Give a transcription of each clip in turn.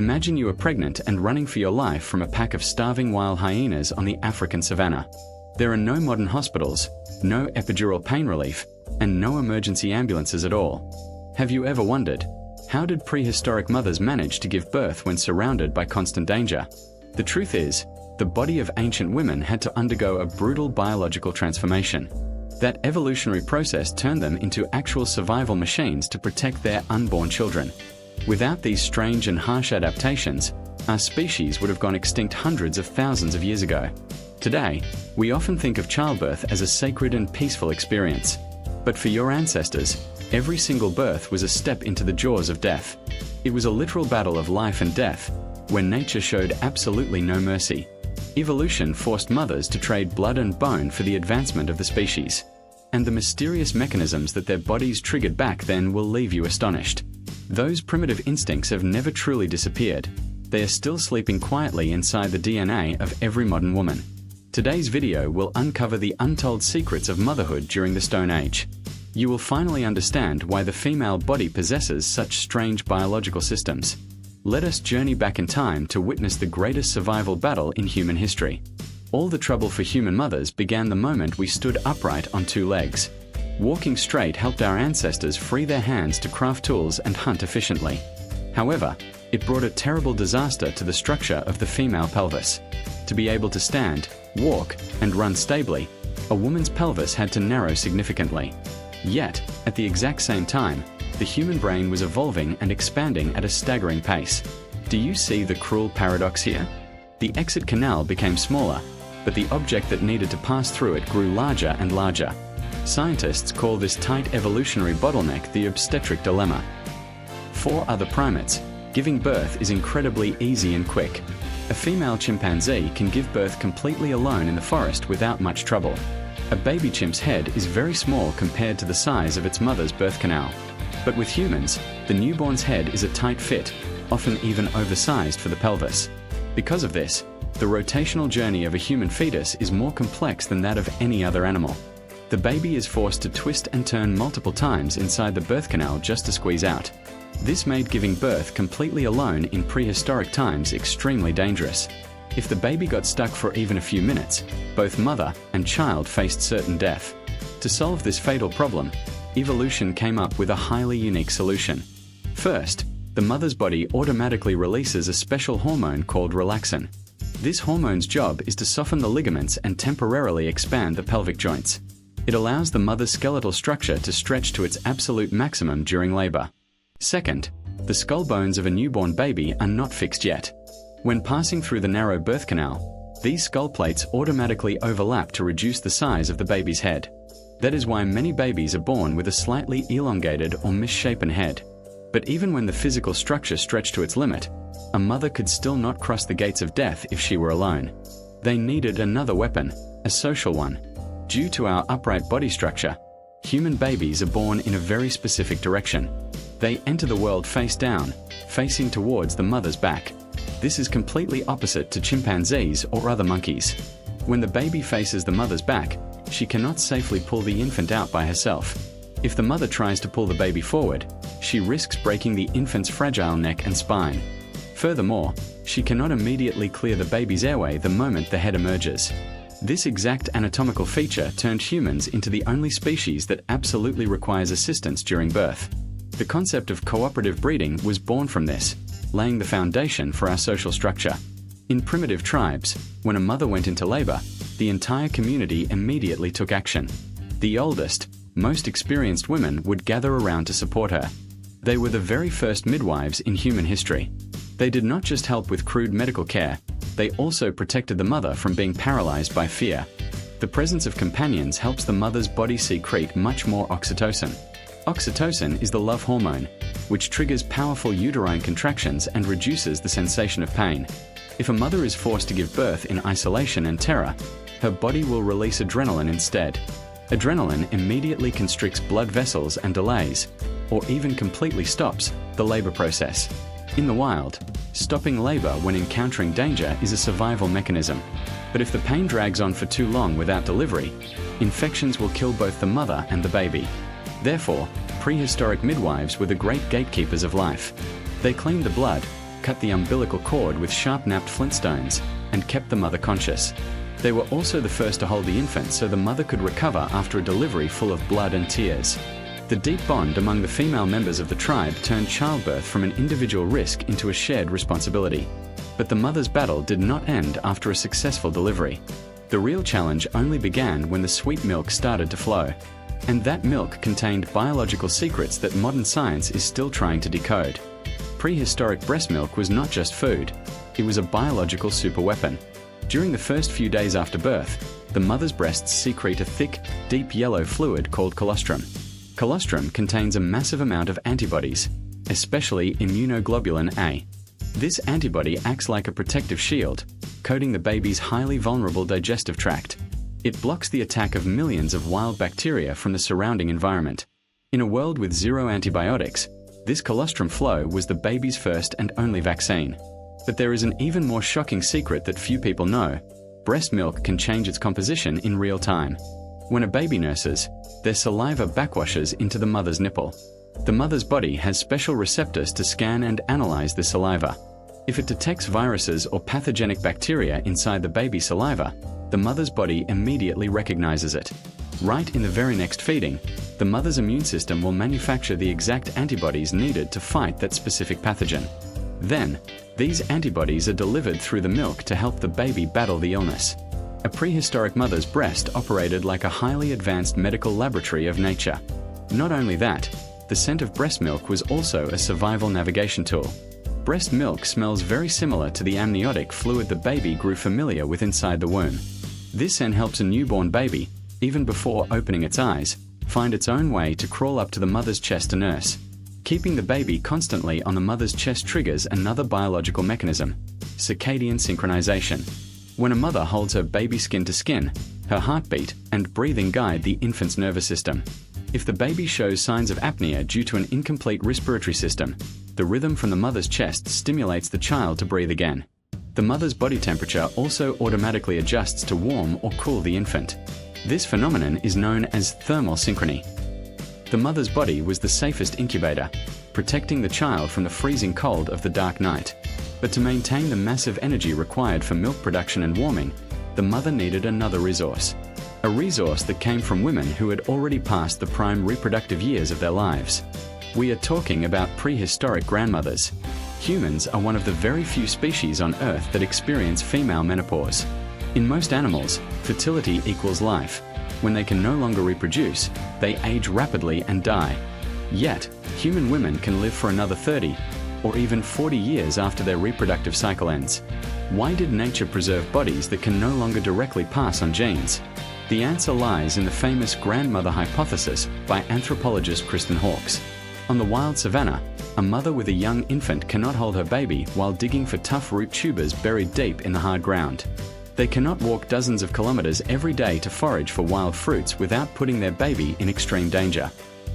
Imagine you are pregnant and running for your life from a pack of starving wild hyenas on the African savanna. There are no modern hospitals, no epidural pain relief, and no emergency ambulances at all. Have you ever wondered, how did prehistoric mothers manage to give birth when surrounded by constant danger? The truth is, the body of ancient women had to undergo a brutal biological transformation. That evolutionary process turned them into actual survival machines to protect their unborn children. Without these strange and harsh adaptations, our species would have gone extinct hundreds of thousands of years ago. Today, we often think of childbirth as a sacred and peaceful experience. But for your ancestors, every single birth was a step into the jaws of death. It was a literal battle of life and death, where nature showed absolutely no mercy. Evolution forced mothers to trade blood and bone for the advancement of the species. And the mysterious mechanisms that their bodies triggered back then will leave you astonished. Those primitive instincts have never truly disappeared. They are still sleeping quietly inside the DNA of every modern woman. Today's video will uncover the untold secrets of motherhood during the Stone Age. You will finally understand why the female body possesses such strange biological systems. Let us journey back in time to witness the greatest survival battle in human history. All the trouble for human mothers began the moment we stood upright on two legs. Walking straight helped our ancestors free their hands to craft tools and hunt efficiently. However, it brought a terrible disaster to the structure of the female pelvis. To be able to stand, walk, and run stably, a woman's pelvis had to narrow significantly. Yet, at the exact same time, the human brain was evolving and expanding at a staggering pace. Do you see the cruel paradox here? The exit canal became smaller, but the object that needed to pass through it grew larger and larger. Scientists call this tight evolutionary bottleneck the obstetric dilemma. For other primates, giving birth is incredibly easy and quick. A female chimpanzee can give birth completely alone in the forest without much trouble. A baby chimp's head is very small compared to the size of its mother's birth canal. But with humans, the newborn's head is a tight fit, often even oversized for the pelvis. Because of this, the rotational journey of a human fetus is more complex than that of any other animal. The baby is forced to twist and turn multiple times inside the birth canal just to squeeze out. This made giving birth completely alone in prehistoric times extremely dangerous. If the baby got stuck for even a few minutes, both mother and child faced certain death. To solve this fatal problem, evolution came up with a highly unique solution. First, the mother's body automatically releases a special hormone called relaxin. This hormone's job is to soften the ligaments and temporarily expand the pelvic joints. It allows the mother's skeletal structure to stretch to its absolute maximum during labor. Second, the skull bones of a newborn baby are not fixed yet. When passing through the narrow birth canal, these skull plates automatically overlap to reduce the size of the baby's head. That is why many babies are born with a slightly elongated or misshapen head. But even when the physical structure stretched to its limit, a mother could still not cross the gates of death if she were alone. They needed another weapon, a social one. Due to our upright body structure, human babies are born in a very specific direction. They enter the world face down, facing towards the mother's back. This is completely opposite to chimpanzees or other monkeys. When the baby faces the mother's back, she cannot safely pull the infant out by herself. If the mother tries to pull the baby forward, she risks breaking the infant's fragile neck and spine. Furthermore, she cannot immediately clear the baby's airway the moment the head emerges. This exact anatomical feature turned humans into the only species that absolutely requires assistance during birth. The concept of cooperative breeding was born from this, laying the foundation for our social structure. In primitive tribes, when a mother went into labor, the entire community immediately took action. The oldest, most experienced women would gather around to support her. They were the very first midwives in human history. They did not just help with crude medical care, they also protected the mother from being paralyzed by fear. The presence of companions helps the mother's body secrete much more oxytocin. Oxytocin is the love hormone, which triggers powerful uterine contractions and reduces the sensation of pain. If a mother is forced to give birth in isolation and terror, her body will release adrenaline instead. Adrenaline immediately constricts blood vessels and delays, or even completely stops, the labor process. In the wild, stopping labor when encountering danger is a survival mechanism. But if the pain drags on for too long without delivery, infections will kill both the mother and the baby. Therefore, prehistoric midwives were the great gatekeepers of life. They cleaned the blood, cut the umbilical cord with sharp-napped flintstones and kept the mother conscious. They were also the first to hold the infant so the mother could recover after a delivery full of blood and tears. The deep bond among the female members of the tribe turned childbirth from an individual risk into a shared responsibility. But the mother's battle did not end after a successful delivery. The real challenge only began when the sweet milk started to flow. And that milk contained biological secrets that modern science is still trying to decode. Prehistoric breast milk was not just food. It was a biological superweapon. During the first few days after birth, the mother's breasts secrete a thick, deep yellow fluid called colostrum. Colostrum contains a massive amount of antibodies, especially immunoglobulin A. This antibody acts like a protective shield, coating the baby's highly vulnerable digestive tract. It blocks the attack of millions of wild bacteria from the surrounding environment. In a world with zero antibiotics, this colostrum flow was the baby's first and only vaccine. But there is an even more shocking secret that few people know. Breast milk can change its composition in real time. When a baby nurses, their saliva backwashes into the mother's nipple. The mother's body has special receptors to scan and analyze the saliva. If it detects viruses or pathogenic bacteria inside the baby's saliva, the mother's body immediately recognizes it. Right in the very next feeding, the mother's immune system will manufacture the exact antibodies needed to fight that specific pathogen. Then, these antibodies are delivered through the milk to help the baby battle the illness. A prehistoric mother's breast operated like a highly advanced medical laboratory of nature. Not only that, the scent of breast milk was also a survival navigation tool. Breast milk smells very similar to the amniotic fluid the baby grew familiar with inside the womb. This scent helps a newborn baby, even before opening its eyes, find its own way to crawl up to the mother's chest to nurse. Keeping the baby constantly on the mother's chest triggers another biological mechanism: circadian synchronization. When a mother holds her baby skin to skin, her heartbeat and breathing guide the infant's nervous system. If the baby shows signs of apnea due to an incomplete respiratory system, the rhythm from the mother's chest stimulates the child to breathe again. The mother's body temperature also automatically adjusts to warm or cool the infant. This phenomenon is known as thermal synchrony. The mother's body was the safest incubator, protecting the child from the freezing cold of the dark night. But to maintain the massive energy required for milk production and warming, the mother needed another resource. A resource that came from women who had already passed the prime reproductive years of their lives. We are talking about prehistoric grandmothers. Humans are one of the very few species on Earth that experience female menopause. In most animals, fertility equals life. When they can no longer reproduce, they age rapidly and die. Yet, human women can live for another 30 or even 40 years after their reproductive cycle ends. Why did nature preserve bodies that can no longer directly pass on genes? The answer lies in the famous grandmother hypothesis by anthropologist Kristen Hawkes. On the wild savanna, a mother with a young infant cannot hold her baby while digging for tough root tubers buried deep in the hard ground. They cannot walk dozens of kilometers every day to forage for wild fruits without putting their baby in extreme danger.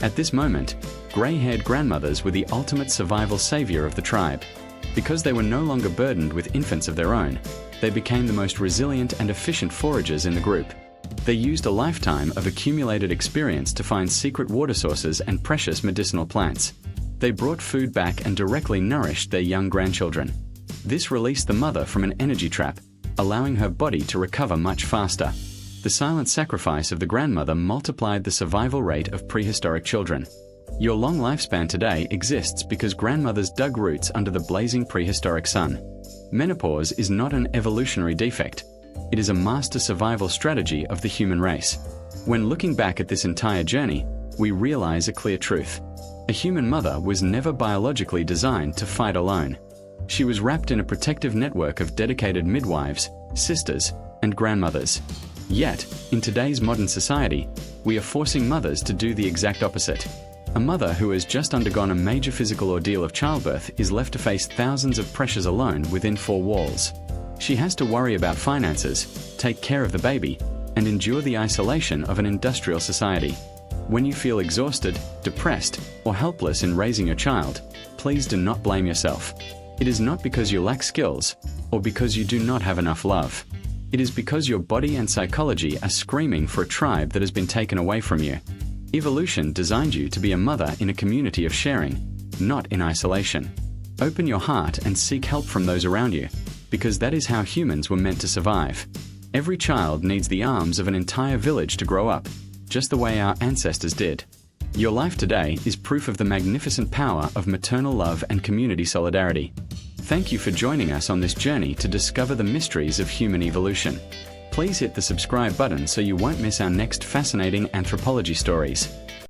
At this moment, grey-haired grandmothers were the ultimate survival savior of the tribe. Because they were no longer burdened with infants of their own, they became the most resilient and efficient foragers in the group. They used a lifetime of accumulated experience to find secret water sources and precious medicinal plants. They brought food back and directly nourished their young grandchildren. This released the mother from an energy trap, allowing her body to recover much faster. The silent sacrifice of the grandmother multiplied the survival rate of prehistoric children. Your long lifespan today exists because grandmothers dug roots under the blazing prehistoric sun. Menopause is not an evolutionary defect. It is a master survival strategy of the human race. When looking back at this entire journey, we realize a clear truth. A human mother was never biologically designed to fight alone. She was wrapped in a protective network of dedicated midwives, sisters, and grandmothers. Yet, in today's modern society, we are forcing mothers to do the exact opposite. A mother who has just undergone a major physical ordeal of childbirth is left to face thousands of pressures alone within four walls. She has to worry about finances, take care of the baby, and endure the isolation of an industrial society. When you feel exhausted, depressed, or helpless in raising your child, please do not blame yourself. It is not because you lack skills, or because you do not have enough love. It is because your body and psychology are screaming for a tribe that has been taken away from you. Evolution designed you to be a mother in a community of sharing, not in isolation. Open your heart and seek help from those around you, because that is how humans were meant to survive. Every child needs the arms of an entire village to grow up, just the way our ancestors did. Your life today is proof of the magnificent power of maternal love and community solidarity. Thank you for joining us on this journey to discover the mysteries of human evolution. Please hit the subscribe button so you won't miss our next fascinating anthropology stories.